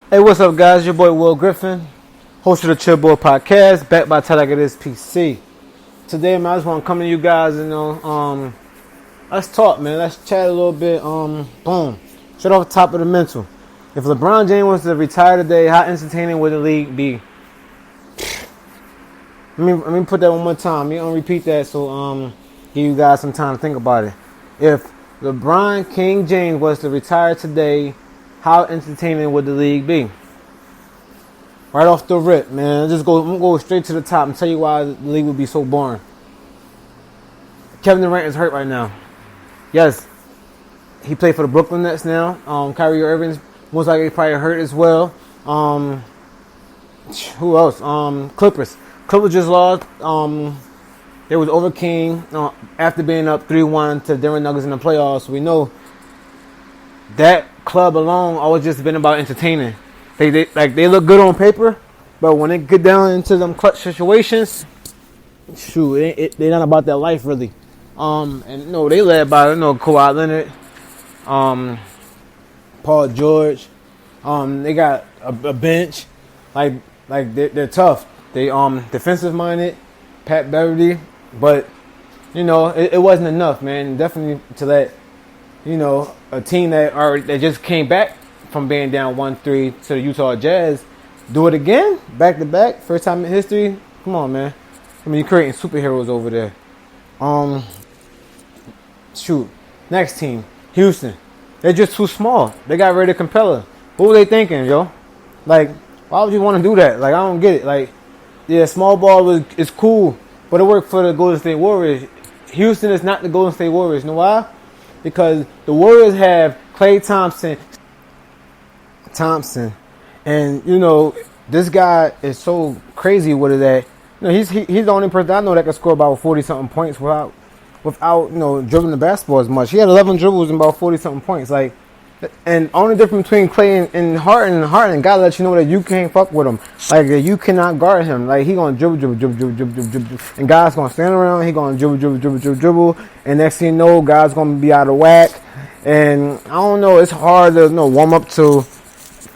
Hey, what's up, guys? Your boy Will Griffin, host of the Chill Boy Podcast, backed by Tell Like It Is PC. Today, man, I just want to come to you guys and let's talk, man. Let's chat a little bit. Boom, straight off the top of the mental. If LeBron James was to retire today, how entertaining would the league be? Let me put that one more time. You repeat that so give you guys some time to think about it. If LeBron King James was to retire today, how entertaining would the league be? Right off the rip, man. I'm gonna go straight to the top and tell you why the league would be so boring. Kevin Durant is hurt right now. Yes, he played for the Brooklyn Nets now. Kyrie Irving's most likely probably hurt as well. Who else? Clippers. Clippers just lost. They was over King after being up 3-1 to Denver Nuggets in the playoffs. We know that club alone always just been about entertaining. They look good on paper, but when they get down into them clutch situations, shoot, they're not about that life really. And no, they led by Kawhi Leonard, Paul George. They got a bench, they're tough. They defensive minded, Pat Beverly, but it wasn't enough, man. Definitely to let a team that just came back from being down 1-3 to the Utah Jazz do it again, back to back, first time in history. Come on, man. I mean, you're creating superheroes over there. Next team, Houston. They're just too small. They got rid of Capella. What were they thinking, yo? Like, why would you want to do that? Like, I don't get it. Like, yeah, small ball is cool, but it worked for the Golden State Warriors. Houston is not the Golden State Warriors. You know why? Because the Warriors have Klay Thompson, and this guy is so crazy with it that he's the only person I know that can score about 40-something points without dribbling the basketball as much. He had 11 dribbles and about 40-something points. Like, and only difference between Klay and Harden gotta let you know that you can't fuck with him. Like, you cannot guard him. Like, he gonna dribble, and guys gonna stand around. He gonna dribble, and next thing you know, guys gonna be out of whack. And I don't know. It's hard to warm up to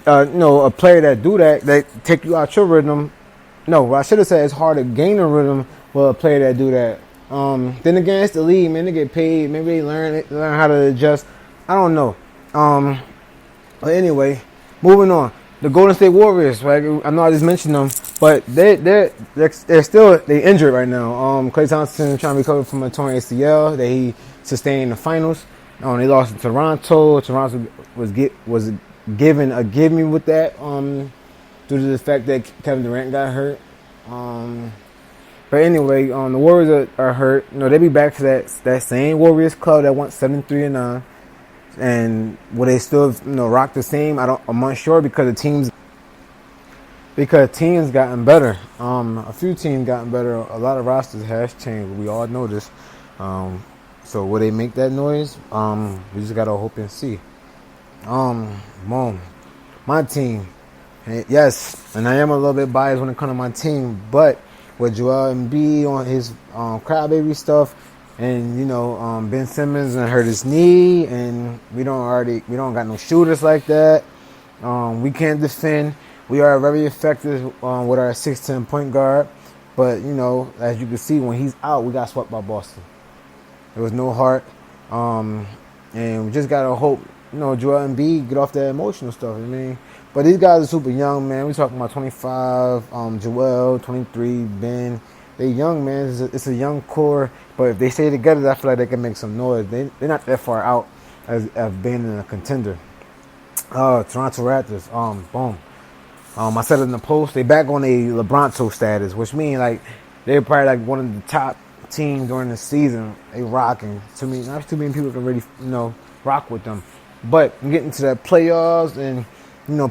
a player that do that take you out your rhythm. No, what I should have said, it's hard to gain a rhythm with a player that do that. Then again, it's the league, man. They get paid. Maybe they learn how to adjust. I don't know. But anyway, moving on. The Golden State Warriors, right? I know I just mentioned them, but they're still injured right now. Klay Thompson trying to recover from a torn ACL that he sustained in the finals. They lost to Toronto. Toronto was given a give me with that due to the fact that Kevin Durant got hurt. But anyway, the Warriors are hurt. They be back to that same Warriors club that went 7-3-9. And will they still rock the same? I'm unsure because teams gotten better. A few teams gotten better. A lot of rosters has changed. We all know this. So will they make that noise? We just gotta hope and see. My team. Yes, and I am a little bit biased when it comes to my team, but with Joel Embiid on his crybaby stuff, and Ben Simmons and hurt his knee, and we don't got no shooters like that. We can't defend. We are very effective with our 6'10" point guard, but as you can see, when he's out, we got swept by Boston. There was no heart, and we just gotta hope Joel Embiid get off that emotional stuff. I mean, but these guys are super young, man. We talking about 25, Joel, 23, Ben. They young, man. It's a young core, but if they stay together, I feel like they can make some noise. They're not that far out as being in a contender. Toronto Raptors. Boom. I said it in the post. They back on a LeBronto status, which means like they're probably like one of the top teams during the season. They rocking. To me, not too many people can really rock with them. But getting to that playoffs, and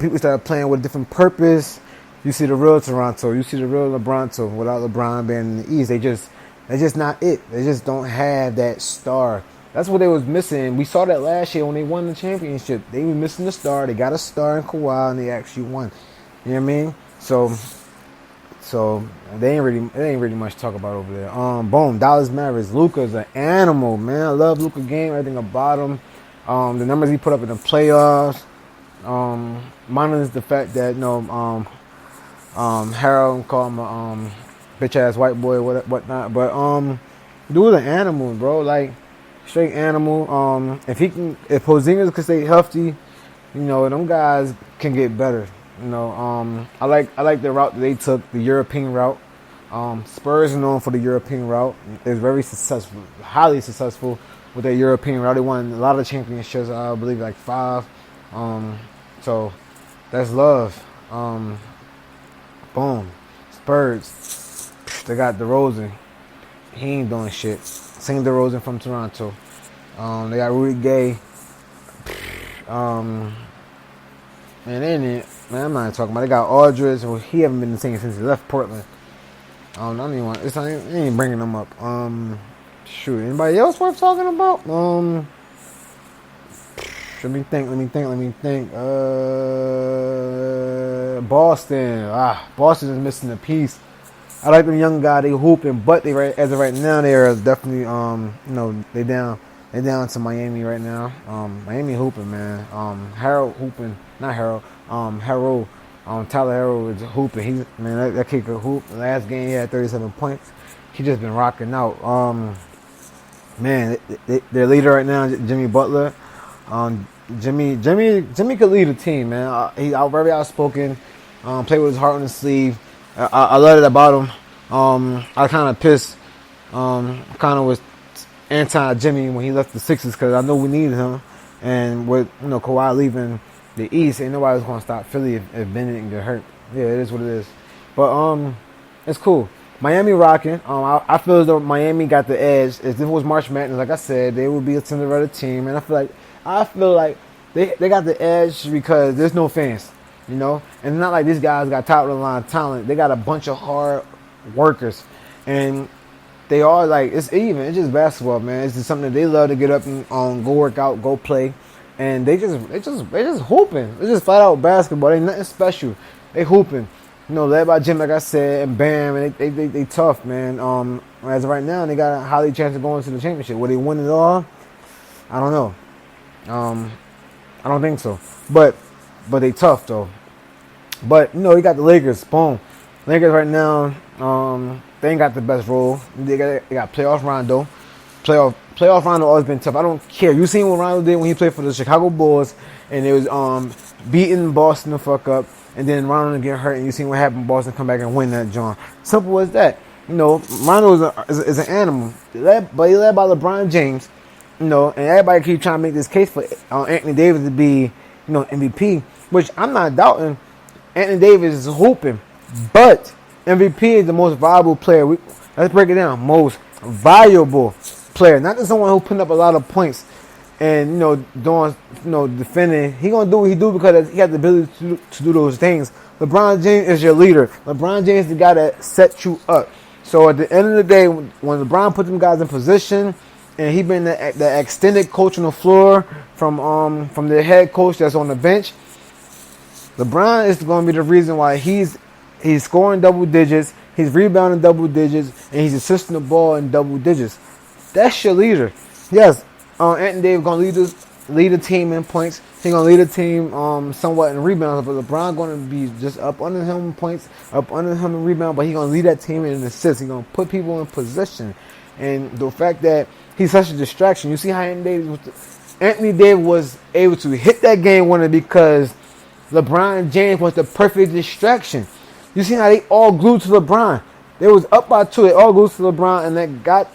people start playing with a different purpose. You see the real Toronto. You see the real LeBronto without LeBron being in the East. They're just not it. They just don't have that star. That's what they was missing. We saw that last year when they won the championship. They were missing the star. They got a star in Kawhi, and they actually won. You know what I mean? So they ain't really much to talk about over there. Boom, Dallas Mavericks. Luka's an animal, man. I love Luka game. Everything about him. The numbers he put up in the playoffs. Minus the fact that Harold call him a bitch ass white boy, whatnot. But dude, an animal, bro. Like straight animal. If Porzingis could stay healthy, them guys can get better. I like the route that they took, the European route. Spurs are known for the European route. They're very successful, highly successful with their European route. They won a lot of championships, I believe like 5. So that's love. Boom. Spurs. They got DeRozan. He ain't doing shit. Same DeRozan from Toronto. They got Rudy Gay. Man, I'm not talking about. They got Aldridge. Well, he haven't been the same since he left Portland. I don't even want. I ain't bringing them up. Shoot. Anybody else worth talking about? Let me think. Boston. Boston is missing a piece. I like them young guy. They hooping, but as of right now, they are definitely they down. They down to Miami right now. Miami hooping, man. Harold hooping, not Harold. Harold. Tyler Harold is hooping. That kid could hoop. Last game he had 37 points. He just been rocking out. Man, their leader right now, Jimmy Butler. Jimmy could lead a team, man. He's very outspoken. Play with his heart on his sleeve. I love it about him. I kind of pissed. Kind of was anti-Jimmy when he left the Sixers because I know we needed him. And with Kawhi leaving the East, ain't nobody's gonna stop Philly if Bennett get hurt. Yeah, it is what it is. But it's cool. Miami rocking. I feel as though Miami got the edge. If it was March Madness, like I said, they would be a Cinderella team. And I feel like they got the edge because there's no fans, And it's not like these guys got top of the line talent. They got a bunch of hard workers, and they are like it's even. It's just basketball, man. It's just something that they love to get up and go work out, go play. And they just hooping. It's just flat out basketball. They nothing special. They hooping. Led by Jim, like I said, and Bam, and they tough, man. As of right now, they got a highly chance of going to the championship. Will they win it all? I don't know. I don't think so. But they tough though. But you got the Lakers. Boom. Lakers right now, they ain't got the best role. They got playoff Rondo. Playoff Rondo always been tough. I don't care. You seen what Rondo did when he played for the Chicago Bulls, and it was beating Boston the fuck up, and then Rondo get hurt, and you seen what happened. Boston come back and win that joint. Simple as that. Rondo is an animal. But he led by LeBron James. And everybody keep trying to make this case for Anthony Davis to be, MVP, which I'm not doubting. Anthony Davis is hooping, but MVP is the most valuable player. Let's break it down. Most valuable player, not just someone who putting up a lot of points and doing defending. He gonna do what he do because he has the ability to do those things. LeBron James is your leader. LeBron James is the guy that sets you up. So at the end of the day, when LeBron put them guys in position, and he been the extended coach on the floor from the head coach that's on the bench, LeBron is going to be the reason why he's scoring double digits, he's rebounding double digits, and he's assisting the ball in double digits. That's your leader. Yes, Anthony Davis going to lead the team in points. He's going to lead the team somewhat in rebounds, but LeBron going to be just up under him in points, up under him in rebound, but he's going to lead that team in assists. He's going to put people in position. And the fact that he's such a distraction. You see how Anthony Davis was able to hit that game winner because LeBron James was the perfect distraction. You see how they all glued to LeBron. They was up by 2. They all glued to LeBron, and that got.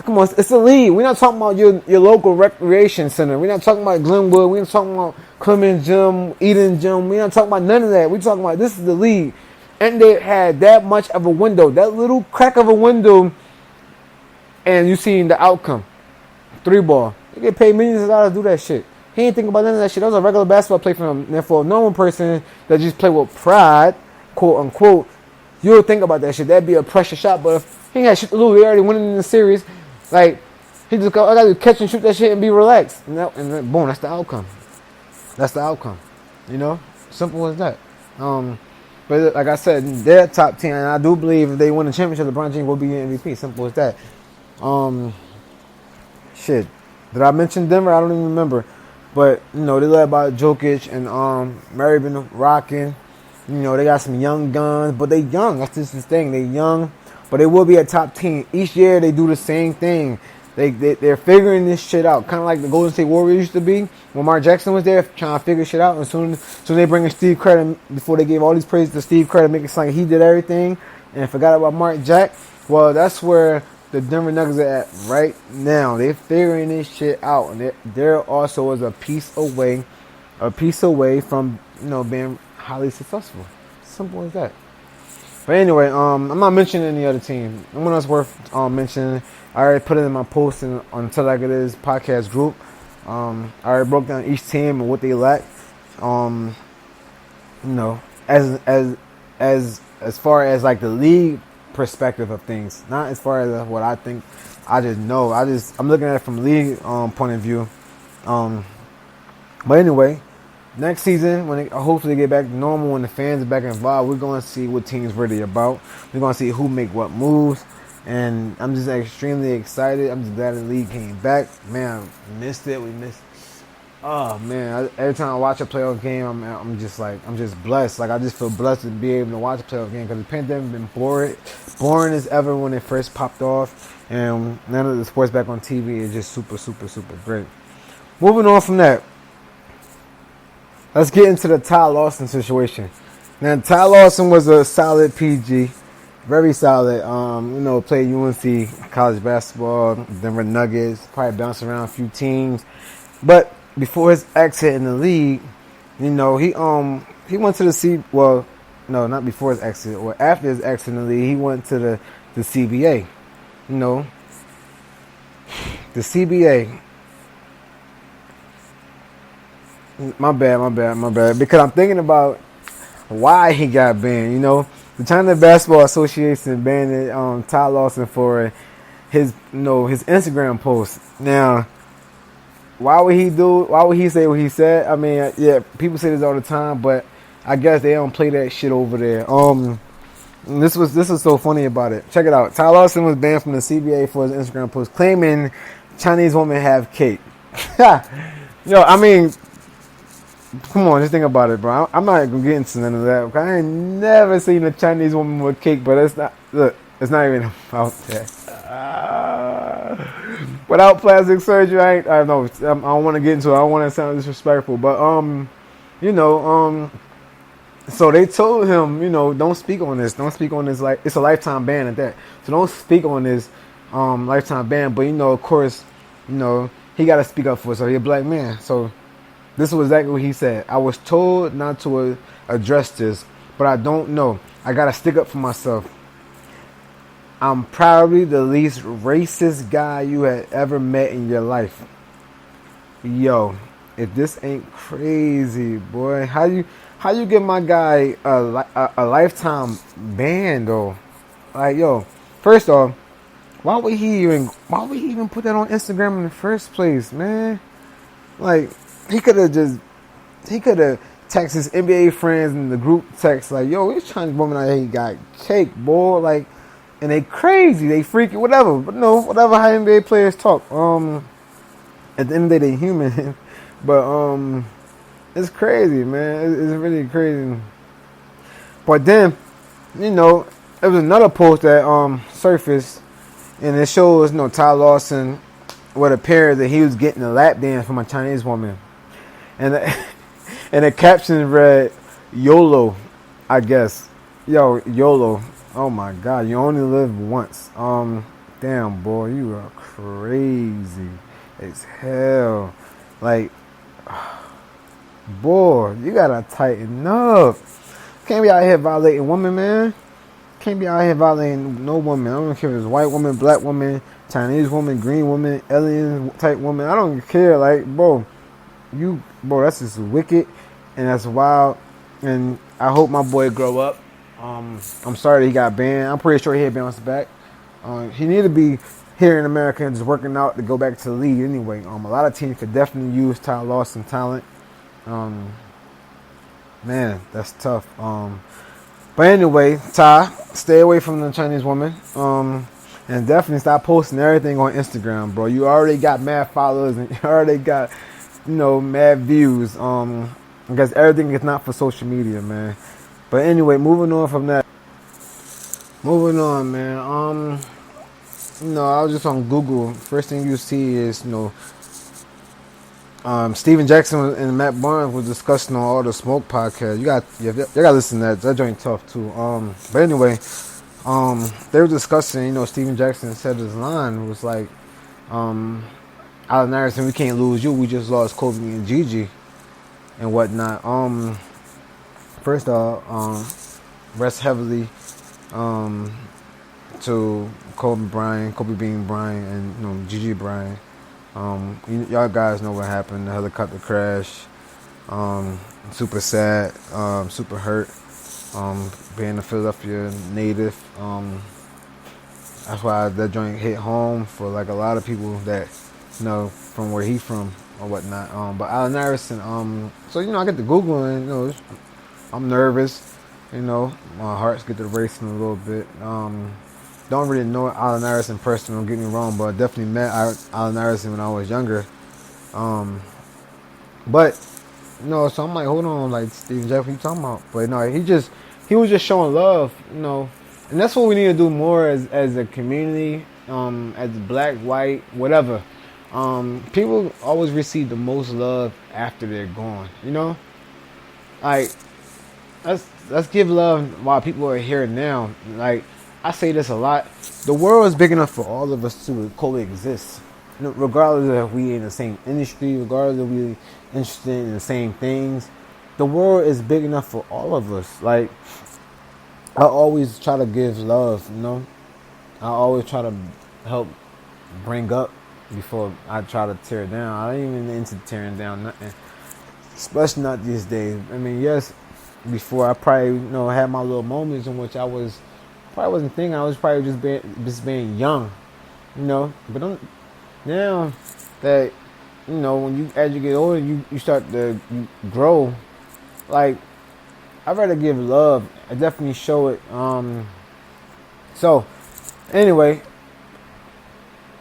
Come on, it's a league. We're not talking about your local recreation center. We're not talking about Glenwood. We're not talking about Clemens Gym, Eden Gym. We're not talking about none of that. We're talking about this is the league. And they had that much of a window, that little crack of a window, and you seen the outcome. 3 ball. They get paid millions of dollars to do that shit. He ain't think about none of that shit. That was a regular basketball play for him. Therefore, a normal person that just play with pride, quote unquote, you would think about that shit. That'd be a pressure shot. But if he ain't had shit to lose, they already winning in the series. Like, he just go, I got to catch and shoot that shit and be relaxed. And then, boom, that's the outcome. That's the outcome. Simple as that. But like I said, they're top 10. And I do believe if they win the championship, LeBron James will be the MVP. Simple as that. Shit. Did I mention Denver? I don't even remember. But you know they led by Jokic and Murray been rocking. You know they got some young guns, but they young. That's just the thing. They young, but they will be a top team each year. They do the same thing. They're figuring this shit out, kind of like the Golden State Warriors used to be when Mark Jackson was there, trying to figure shit out. And soon they bring in Steve Kerr before they gave all these praise to Steve Kerr to make it sound like he did everything and forgot about Mark Jack. Well, that's where the Denver Nuggets are at right now. They're figuring this shit out, and they're also is a piece away from being highly successful. Simple as that. But anyway, I'm not mentioning any other team. No one else worth mentioning. I already put it in my post on Tell Like It Is podcast group. I already broke down each team and what they lack. As far as like the league perspective of things, not as far as what I think. I just know. I'm looking at it from league point of view. But anyway, next season, when they hopefully get back to normal, when the fans are back involved, we're going to see what teams really about. We're going to see who make what moves. And I'm just extremely excited. I'm just glad the league came back. Man, I missed it. We missed. Oh man! Every time I watch a playoff game, I'm just blessed. Like I just feel blessed to be able to watch a playoff game because the pandemic been boring as ever when it first popped off, and now that the sports back on TV is just super, super, super great. Moving on from that, let's get into the Ty Lawson situation. Now, Ty Lawson was a solid PG. Very solid. Played UNC college basketball, Denver Nuggets, probably bounced around a few teams. But before his exit in the league, he went to the not before his exit, or after his exit in the league, he went to the CBA. The CBA. My bad. Because I'm thinking about why he got banned. The China Basketball Association banned Ty Lawson for his Instagram post. Now, why would he say what he said? I mean, yeah, people say this all the time, but I guess they don't play that shit over there. This was so funny about it. Check it out. Ty Lawson was banned from the CBA for his Instagram post claiming Chinese women have cake. I mean, come on, just think about it, bro. I'm not gonna get into none of that. I ain't never seen a Chinese woman with cake, but it's not even about that. Without plastic surgery, I don't want to get into it. I don't want to sound disrespectful, but so they told him, don't speak on this. Don't speak on this. Like, it's a lifetime ban at that. So don't speak on this lifetime ban. But of course, he got to speak up for it. So he's a black man. So this was exactly what he said. I was told not to address this, but I don't know. I got to stick up for myself. I'm probably the least racist guy you had ever met in your life. Yo, if this ain't crazy, boy, how you give my guy a lifetime ban though? Like, yo, first off, why would he even put that on Instagram in the first place, man? Like, he could have texted his NBA friends in the group text like, yo, this Chinese woman out here got cake, boy. Like, and they crazy, they freaky, whatever. But no, whatever how NBA players talk. At the end of the day, they human. But it's crazy, man. It's really crazy. But then, there was another post that surfaced, and it shows, Ty Lawson with a pair that he was getting a lap dance from a Chinese woman. And the caption read, YOLO, I guess. Yo, YOLO. Oh my God, you only live once. Damn, boy, you are crazy as hell. Like, boy, you gotta tighten up. Can't be out here violating women, man. Can't be out here violating no woman. I don't care if it's white woman, black woman, Chinese woman, green woman, alien type woman. I don't care. Like, bro, that's just wicked and that's wild. And I hope my boy grow up. I'm sorry that he got banned. I'm pretty sure he'll bounce back. He need to be here in America and just working out to go back to the league anyway. A lot of teams could definitely use Ty Lawson talent. Man, that's tough. But anyway, Ty, stay away from the Chinese woman. And definitely stop posting everything on Instagram, bro. You already got mad followers and you already got mad views. Because everything is not for social media, man. But anyway, moving on from that. Moving on, man. I was just on Google. First thing you see is, Steven Jackson and Matt Barnes was discussing on All the Smoke podcast. You got to listen to that. That joint tough too. But anyway, they were discussing. Steven Jackson said his line was like, Allen Iverson, we can't lose you. We just lost Kobe and Gigi and whatnot. First off, rest heavily to Kobe Bean Bryant, and Gigi Bryant. Y'all guys know what happened. The helicopter crash. Super sad. Super hurt. Being a Philadelphia native. That's why that joint hit home for like a lot of people that from where he from or whatnot. But Allen Iverson. So I get to Googling. I'm nervous. My heart's get to racing a little bit. Don't really know Allen Iverson personally, don't get me wrong, but I definitely met Allen Iverson when I was younger. But so I'm like, hold on, like Steven Jackson, what you talking about? But no, he was just showing love, and that's what we need to do more as a community, as black, white, whatever. People always receive the most love after they're gone, like let's give love while people are here now. Like I say this a lot, the world is big enough for all of us to coexist, regardless of if we in the same industry, regardless if we interested in the same things. The world is big enough for all of us. Like I always try to give love, I always try to help bring up before I try to tear down. I ain't even into tearing down nothing, especially not these days. I mean, yes, before I probably had my little moments in which probably wasn't thinking. I was probably just being young, But now that as you get older, you start to grow. Like I'd rather give love. I definitely show it. So anyway,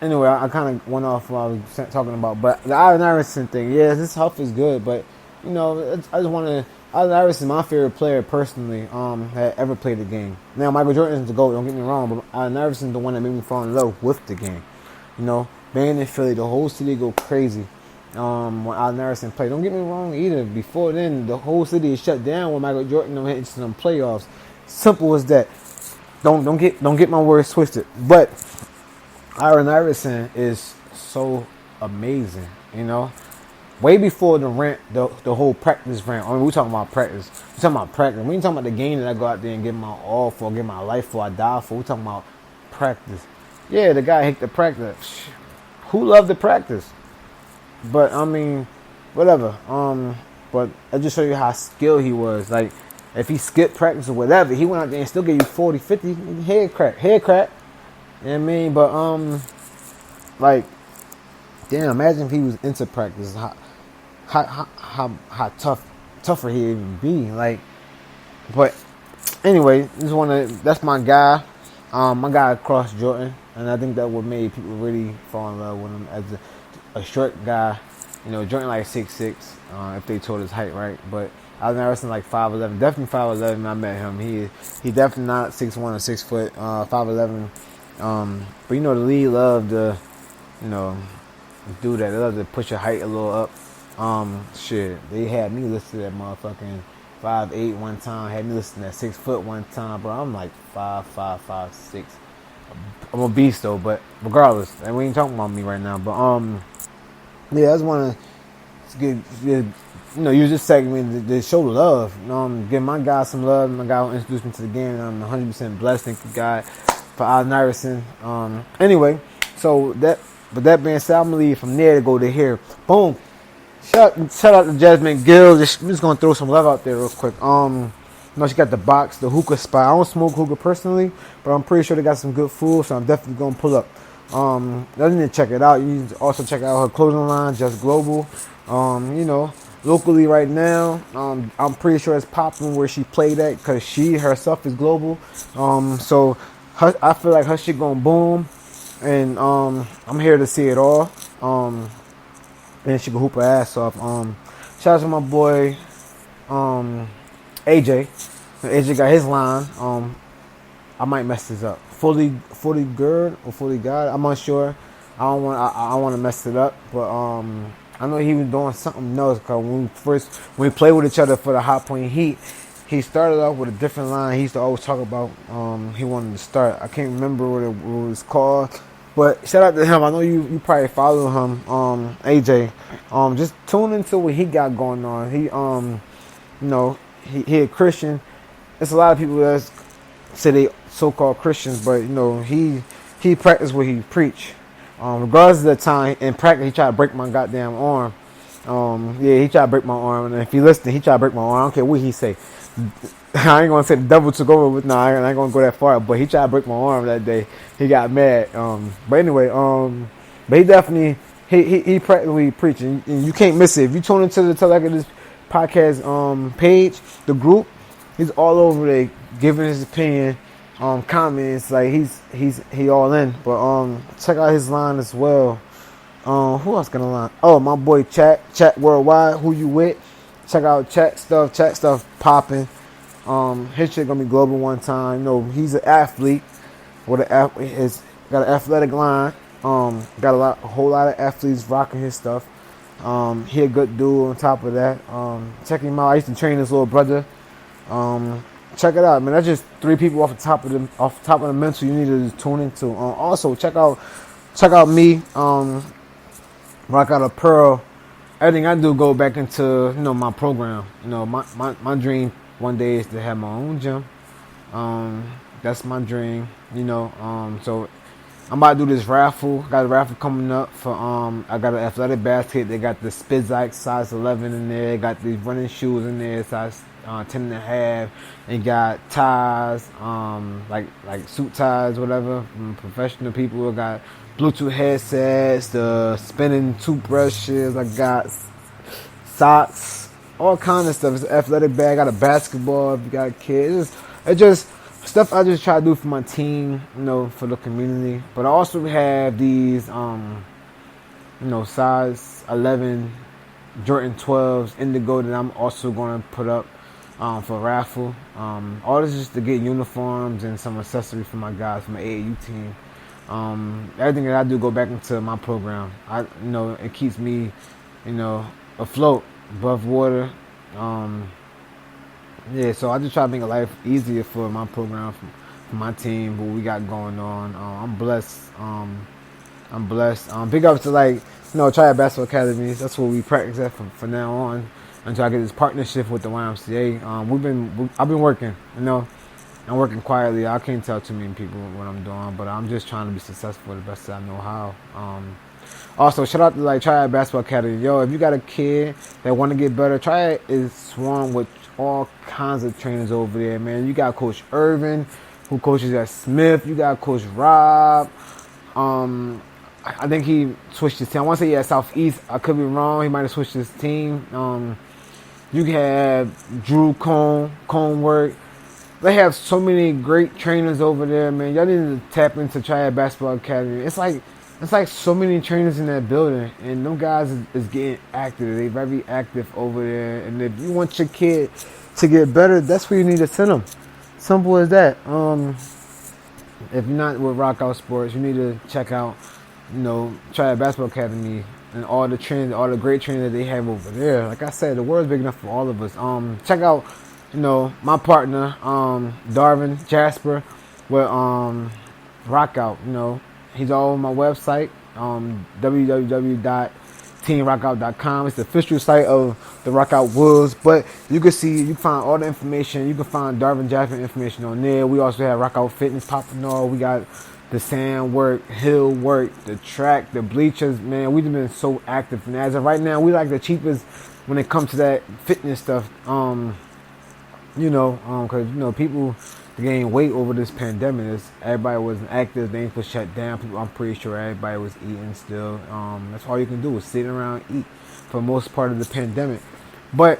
I kind of went off what I was talking about, but the Allen Iverson thing, yeah, his health is good, but I just want to. Allen Iverson is my favorite player personally that ever played the game. Now, Michael Jordan is the GOAT, don't get me wrong, but Allen Iverson is the one that made me fall in love with the game. Being in Philly, the whole city go crazy when Allen Iverson played. Don't get me wrong either. Before then, the whole city is shut down when Michael Jordan hit some playoffs. Simple as that. Don't get my words twisted. But Allen Iverson is so amazing, Way before the rant, the whole practice rant. I mean, we're talking about practice. We're talking about practice. We ain't talking about the game that I go out there and give my all for, give my life for, I die for. We're talking about practice. Yeah, the guy hate the practice. Who loved the practice? But, I mean, whatever. But I just show you how skilled he was. Like, if he skipped practice or whatever, he went out there and still gave you 40, 50, head crack. You know what I mean? But, like, damn, imagine if he was into practice. How tougher he even be. Like, but anyway, that's my guy. My guy across Jordan, and I think that what made people really fall in love with him as a short guy. Jordan like 6'6", if they told his height right. But Allen Iverson like 5'11", definitely 5'11". When I met him, he definitely not 6'1" or 6 foot, 5'11". But the league loved to, do that. They love to push your height a little up. Shit, they had me listed at motherfucking 5'8" one time. Had me listed at 6 foot one time, bro. I'm like 5'5", 5'6". I'm a beast though, but regardless, and we ain't talking about me right now. But yeah, I just want to use this segment to show love. Give my guy some love. My guy who introduced me to the game. I'm 100% blessed. Thank you, God, for Allen Iverson. Anyway, but that being said, I'm gonna leave from there to go to here. Boom. Shout out to Jasmine Gill. I'm just gonna throw some love out there real quick. She got the box, the hookah spot. I don't smoke hookah personally, but I'm pretty sure they got some good food, so I'm definitely gonna pull up. You need to check it out. You need to also check out her clothing line, Just Global. Locally right now, I'm pretty sure it's popping where she played at because she herself is global. So I feel like her shit gonna boom, and I'm here to see it all. and she can hoop her ass off. Shout out to my boy AJ. AJ got his line. I might mess this up. Fully good or fully God. I'm not sure. I don't want to mess it up, but I know he was doing something else. Cause when we played with each other for the Hot Point Heat, he started off with a different line. He used to always talk about he wanted to start. I can't remember what it was called, but shout out to him. I know you probably follow him, AJ. Just tune into what he got going on. He a Christian. There's a lot of people that say they so-called Christians, but he practiced what he preach. Regardless of the time, in practice, he tried to break my goddamn arm. He tried to break my arm, and if he listened, he tried to break my arm. I don't care what he say. I ain't gonna say the devil took over with. No, I ain't gonna go that far. But he tried to break my arm that day. He got mad. But anyway, but he definitely he practically preaching, and you can't miss it. If you tune into the Teleka this podcast page, the group, he's all over there giving his opinion. Comments like he all in. But check out his line as well. Who else gonna line? Oh, my boy Chat Worldwide. Who you with? Check out Chat stuff popping. His shit gonna be global one time. You know, he's an athlete. Got an athletic line. Got a whole lot of athletes rocking his stuff. He a good dude on top of that. Check him out. I used to train his little brother. Check it out, man. That's just 3 people off the top of the mental you need to just tune into. Also check out me. Rock Out a Pearl. Everything I do go back into my program. My dream one day is to have my own gym. That's my dream. So I'm about to do this raffle. Got a raffle coming up for I got an athletic basket. They got the Spizike size 11 in there. Got these running shoes in there size 10 and a half. And got ties, like suit ties, whatever. From professional people. I got Bluetooth headsets, the spinning toothbrushes. I got socks, all kind of stuff. It's an athletic bag. I got a basketball. If you got kids, it's just stuff I just try to do for my team, for the community. But I also have these, size 11 Jordan 12s Indigo that I'm also going to put up for raffle. All this is just to get uniforms and some accessories for my guys, for my AAU team. Everything that I do go back into my program. It keeps me, afloat, above water. So I just try to make life easier for my program, for my team, what we got going on. I'm blessed. Big up to Triad Basketball Academies. That's what we practice at from now on until I get this partnership with the YMCA. I've been working, I'm working quietly. I can't tell too many people what I'm doing, but I'm just trying to be successful the best that I know how. Also, shout out to Triad Basketball Academy. Yo, if you got a kid that want to get better, Triad is swarmed with all kinds of trainers over there, man. You got Coach Irvin, who coaches at Smith. You got Coach Rob. I think he switched his team. I want to say at Southeast. I could be wrong. He might have switched his team. You can have Drew Conework. They have so many great trainers over there, man. Y'all need to tap into Triad Basketball Academy. It's like so many trainers in that building, and them guys is getting active. They're very active over there. And if you want your kid to get better, that's where you need to send them. Simple as that. If you're not with Rock Out Sports, you need to check out, Triad Basketball Academy and all the training, all the great training that they have over there. Like I said, the world's big enough for all of us. Check out, my partner, Darvin Jasper, with Rock Out. He's all on my website, www.teamrockout.com. It's the official site of the Rockout Wolves. But you can find all the information. You can find Darvin Jasper information on there. We also have Rockout Fitness popping off. We got the sand work, hill work, the track, the bleachers. Man, we've been so active. And as of right now, we like the cheapest when it comes to that fitness stuff. Because people gained weight over this pandemic. Everybody wasn't active. Things was shut down. I'm pretty sure everybody was eating still. That's all you can do is sit around and eat for most part of the pandemic. But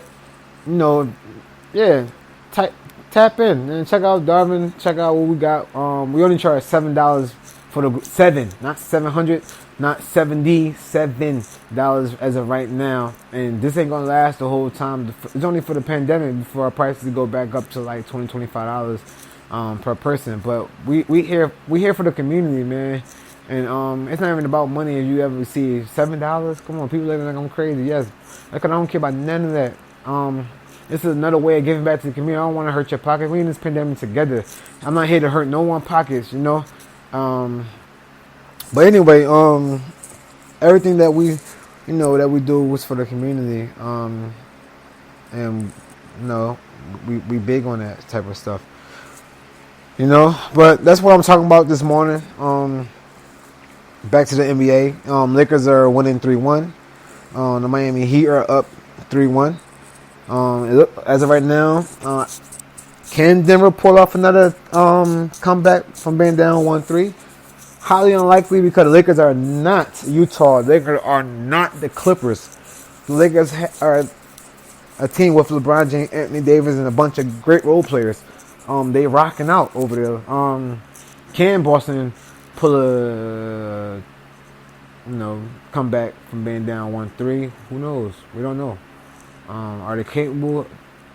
tap in and check out Darvin. Check out what we got. We only charge $7 for the seven, not 700, not $77 as of right now. And this ain't gonna last the whole time. It's only for the pandemic before our prices go back up to like $20-$25 per person. But we here for the community, man. And it's not even about money. If you ever see $7, come on, people looking like I'm crazy. Yes, like I don't care about none of that. This is another way of giving back to the community. I don't want to hurt your pocket. We in this pandemic together. I'm not here to hurt no one pockets, you know. But anyway, everything that we do was for the community. And you know, we big on that type of stuff. You know, but that's what I'm talking about this morning. Back to the NBA. Lakers are winning 3-1. The Miami Heat are up 3-1. As of right now, can Denver pull off another comeback from being down 1-3? Highly unlikely, because the Lakers are not Utah. The Lakers are not the Clippers. The Lakers are a team with LeBron James, Anthony Davis, and a bunch of great role players. They rocking out over there. Can Boston pull a comeback from being down 1-3? Who knows? We don't know. Are they capable?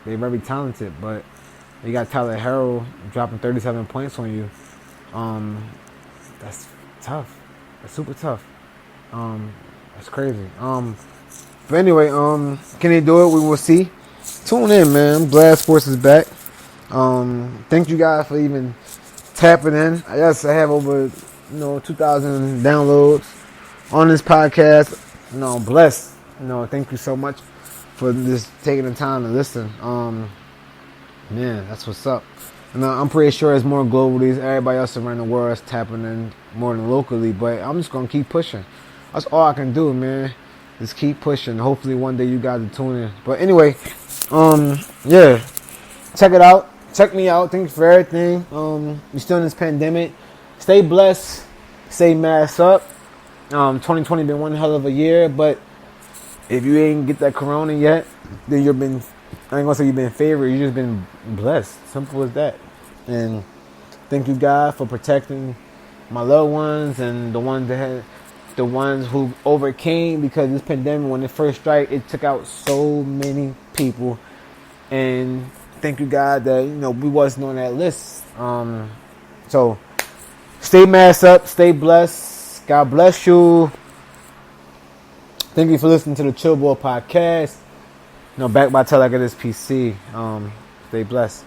They're very talented, but you got Tyler Herro dropping 37 points on you. That's tough. That's super tough. That's crazy. But anyway, can they do it? We will see. Tune in, man. Glad Sports is back. Thank you guys for even tapping in. Yes, I have over 2,000 downloads on this podcast. Blessed. Thank you so much for just taking the time to listen. Man, that's what's up. And I'm pretty sure it's more globally. Everybody else around the world is tapping in more than locally. But I'm just going to keep pushing. That's all I can do, man. Just keep pushing. Hopefully one day you guys will tune in. But anyway, yeah. Check it out. Check me out. Thanks for everything. You're still in this pandemic. Stay blessed. Stay masked up. 2020 been one hell of a year. But if you ain't get that corona yet, then I ain't gonna say you've been favored. You just been blessed. Simple as that. And thank you, God, for protecting my loved ones and the ones who overcame, because this pandemic, when it first struck, it took out so many people. And thank you, God, that we wasn't on that list. So stay masked up. Stay blessed. God bless you. Thank you for listening to the Chill Boy Podcast. Backed by Tell Like It Is PC. Stay blessed.